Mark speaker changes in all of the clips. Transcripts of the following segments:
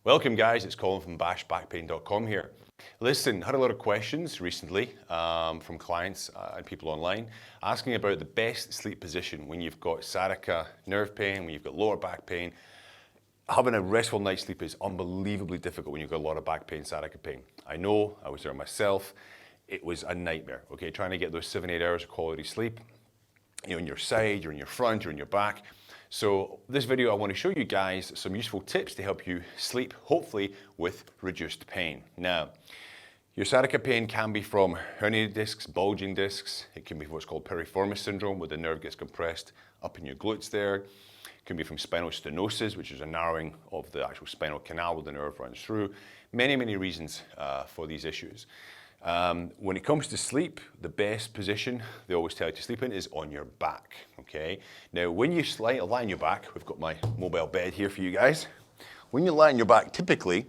Speaker 1: Welcome guys, it's Colin from bashbackpain.com here. Listen, I had a lot of questions recently from clients and people online asking about the best sleep position when you've got sciatica nerve pain, when you've got lower back pain. Having a restful night's sleep is unbelievably difficult when you've got a lot of back pain, sciatica pain. I know, I was there myself. It was a nightmare, okay? Trying to get those 7-8 hours of quality sleep. You're on your side, you're in your front, you're in your back. So this video, I want to show you guys some useful tips to help you sleep, hopefully with reduced pain. Now, your sciatica pain can be from herniated discs, bulging discs. It can be what's called piriformis syndrome, where the nerve gets compressed up in your glutes there. It can be from spinal stenosis, which is a narrowing of the actual spinal canal where the nerve runs through. Many, many reasons for these issues. When it comes to sleep, the best position they always tell you to sleep in is on your back, okay? Now, when you lie on your back, we've got my mobile bed here for you guys. When you lie on your back, typically,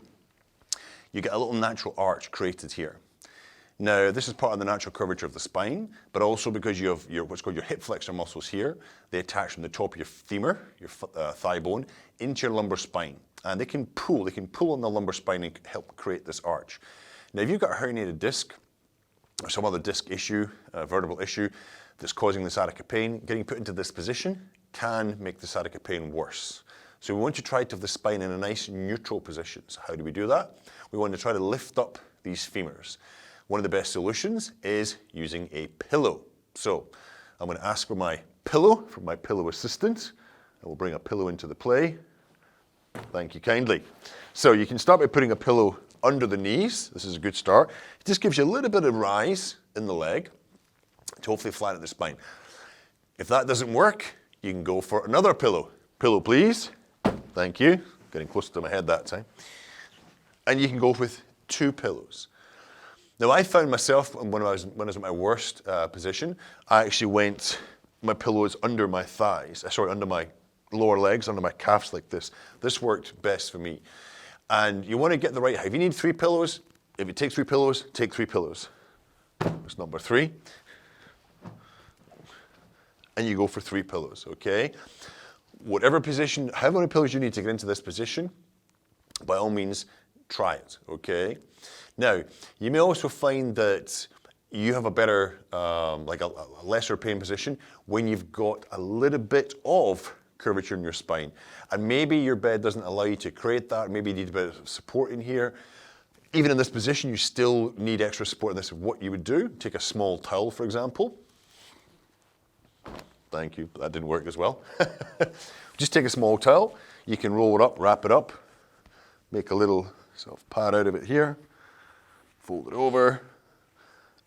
Speaker 1: you get a little natural arch created here. Now, this is part of the natural curvature of the spine, but also because you have what's called your hip flexor muscles here. They attach from the top of your femur, your thigh bone, into your lumbar spine. And they can pull on the lumbar spine and help create this arch. Now, if you've got a herniated disc or some other disc issue, vertebral issue that's causing the sciatica pain, getting put into this position can make the sciatica pain worse. So we want to try to have the spine in a nice neutral position. So how do we do that? We want to try to lift up these femurs. One of the best solutions is using a pillow. So I'm going to ask for my pillow from my pillow assistant. I will bring a pillow into the play. Thank you kindly. So you can start by putting a pillow under the knees. This is a good start. It just gives you a little bit of rise in the leg to hopefully flatten the spine. If that doesn't work, you can go for another pillow. Pillow, please. Thank you. Getting close to my head that time. And you can go with 2 pillows. Now, I found myself, when I was at my worst position, I actually went, my pillow is under my thighs, under my lower legs, under my calves like this. This worked best for me. And you want to get the right height. If you need 3 pillows, if it takes 3 pillows, take 3 pillows. That's number 3. And you go for 3 pillows, okay? Whatever position, however many pillows you need to get into this position, by all means, try it, okay? Now, you may also find that you have a better, like a lesser pain position when you've got a little bit of curvature in your spine. And maybe your bed doesn't allow you to create that. Maybe you need a bit of support in here. Even in this position, you still need extra support in this. What you would do, take a small towel, for example. Thank you, but that didn't work as well. Just take a small towel. You can roll it up, wrap it up, make a little sort of pad out of it here, fold it over,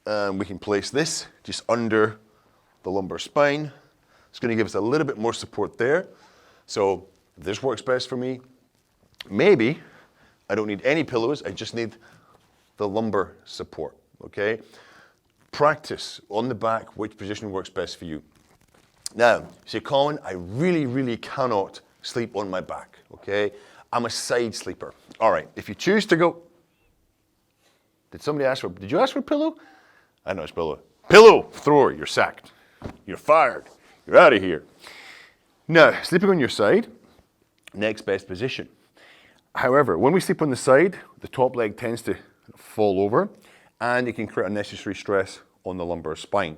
Speaker 1: and we can place this just under the lumbar spine. It's going to give us a little bit more support there. So this works best for me. Maybe I don't need any pillows. I just need the lumbar support, okay? Practice on the back which position works best for you. Now, you say, Colin, I really, really cannot sleep on my back, okay? I'm a side sleeper. All right, if you choose to go, did you ask for a pillow? I know it's pillow. Pillow thrower, you're sacked. You're fired. You're out of here. Now, sleeping on your side, next best position. However, when we sleep on the side, the top leg tends to fall over and it can create unnecessary stress on the lumbar spine.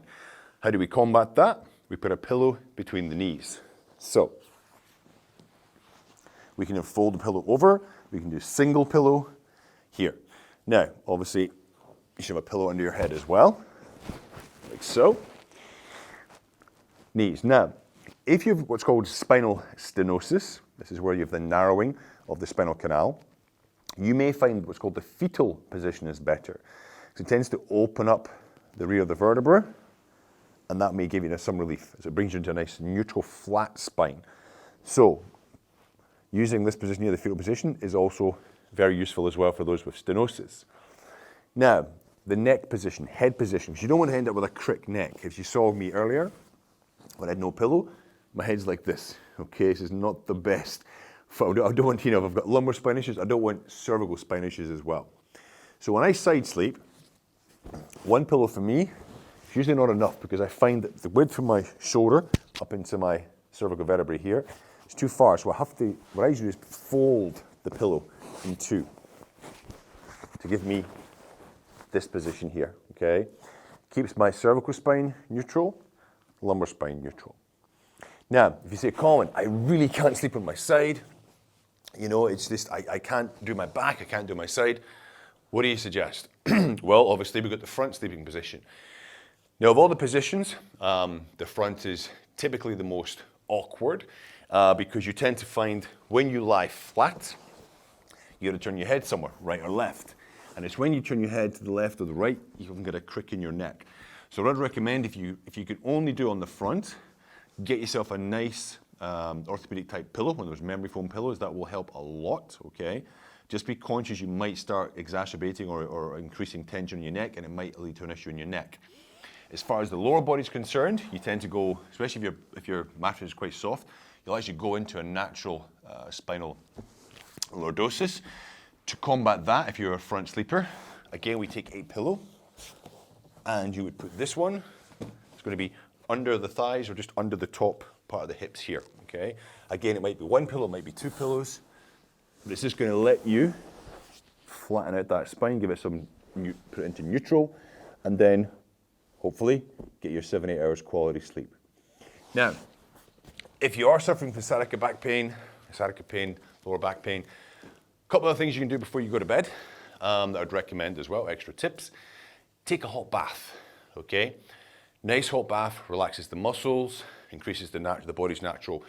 Speaker 1: How do we combat that? We put a pillow between the knees. So, we can fold the pillow over. We can do single pillow here. Now, obviously, you should have a pillow under your head as well, like so. Knees. Now, if you have what's called spinal stenosis, this is where you have the narrowing of the spinal canal, you may find what's called the fetal position is better. So it tends to open up the rear of the vertebra, and that may give you some relief as it brings you into a nice neutral flat spine. So, using this position here, the fetal position, is also very useful as well for those with stenosis. Now, the neck position, head position, because you don't want to end up with a crick neck. If you saw me earlier, when I had no pillow, my head's like this, okay? This is not the best. I don't want, if I've got lumbar spine issues, I don't want cervical spine issues as well. So when I side sleep, 1 pillow for me is usually not enough because I find that the width from my shoulder up into my cervical vertebrae here is too far. So what I usually do is fold the pillow in two to give me this position here, okay? Keeps my cervical spine neutral, lumbar spine neutral. Now, if you say, Colin, I really can't sleep on my side, you know, it's just, I can't do my back, I can't do my side, what do you suggest? Well, obviously we've got the front sleeping position. Now, of all the positions, the front is typically the most awkward because you tend to find when you lie flat, you got to turn your head somewhere, right or left. And it's when you turn your head to the left or the right, you can get a crick in your neck. So what I'd recommend, if you can only do on the front, get yourself a nice orthopedic type pillow, one of those memory foam pillows. That will help a lot, okay? Just be conscious you might start exacerbating or increasing tension in your neck, and it might lead to an issue in your neck. As far as the lower body is concerned, you tend to go, especially if your mattress is quite soft, you'll actually go into a natural spinal lordosis. To combat that, if you're a front sleeper, again, we take a pillow, and you would put this one, it's going to be under the thighs or just under the top part of the hips here, okay? Again, it might be one pillow, it might be two pillows, but it's just going to let you flatten out that spine, give it some, put it into neutral, and then hopefully get your 7-8 hours quality sleep. Now, if you are suffering from sciatica pain, lower back pain, a couple of things you can do before you go to bed that I'd recommend as well, extra tips. Take a hot bath, okay? Nice hot bath relaxes the muscles, increases the body's natural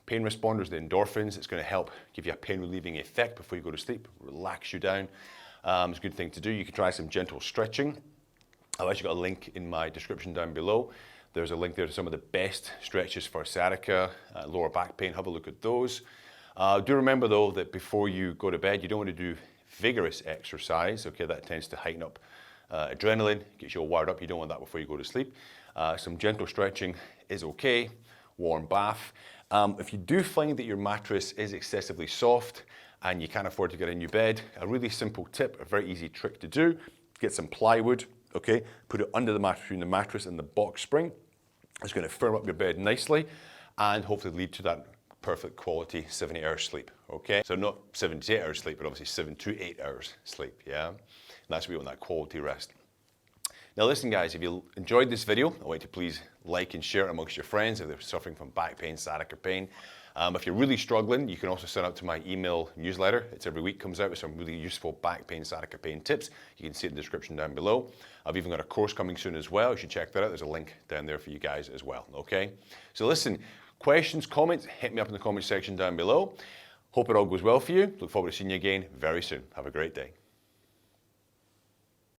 Speaker 1: pain responders, the endorphins. It's going to help give you a pain relieving effect before you go to sleep, relax you down. It's a good thing to do. You can try some gentle stretching. I've actually got a link in my description down below. There's a link there to some of the best stretches for sciatica, lower back pain. Have a look at those. Do remember though that before you go to bed, you don't want to do vigorous exercise, okay? That tends to heighten up adrenaline, gets you all wired up. You don't want that before you go to sleep. Some gentle stretching is okay. Warm bath. If you do find that your mattress is excessively soft and you can't afford to get a new bed, a really simple tip, a very easy trick to do, get some plywood, okay? Put it under the mattress, between the mattress and the box spring. It's going to firm up your bed nicely and hopefully lead to that perfect quality 7-8 hours sleep, okay? So not 7 to 8 hours sleep, but obviously 7 to 8 hours sleep, yeah? And that's where we want that quality rest. Now listen guys, if you enjoyed this video, I want you to please like and share it amongst your friends if they're suffering from back pain, sciatica pain. If you're really struggling, you can also sign up to my email newsletter. It's every week, comes out with some really useful back pain, sciatica pain tips. You can see it in the description down below. I've even got a course coming soon as well. You should check that out. There's a link down there for you guys as well, okay? So listen, questions, comments, hit me up in the comment section down below. Hope it all goes well for you. Look forward to seeing you again very soon. Have a great day.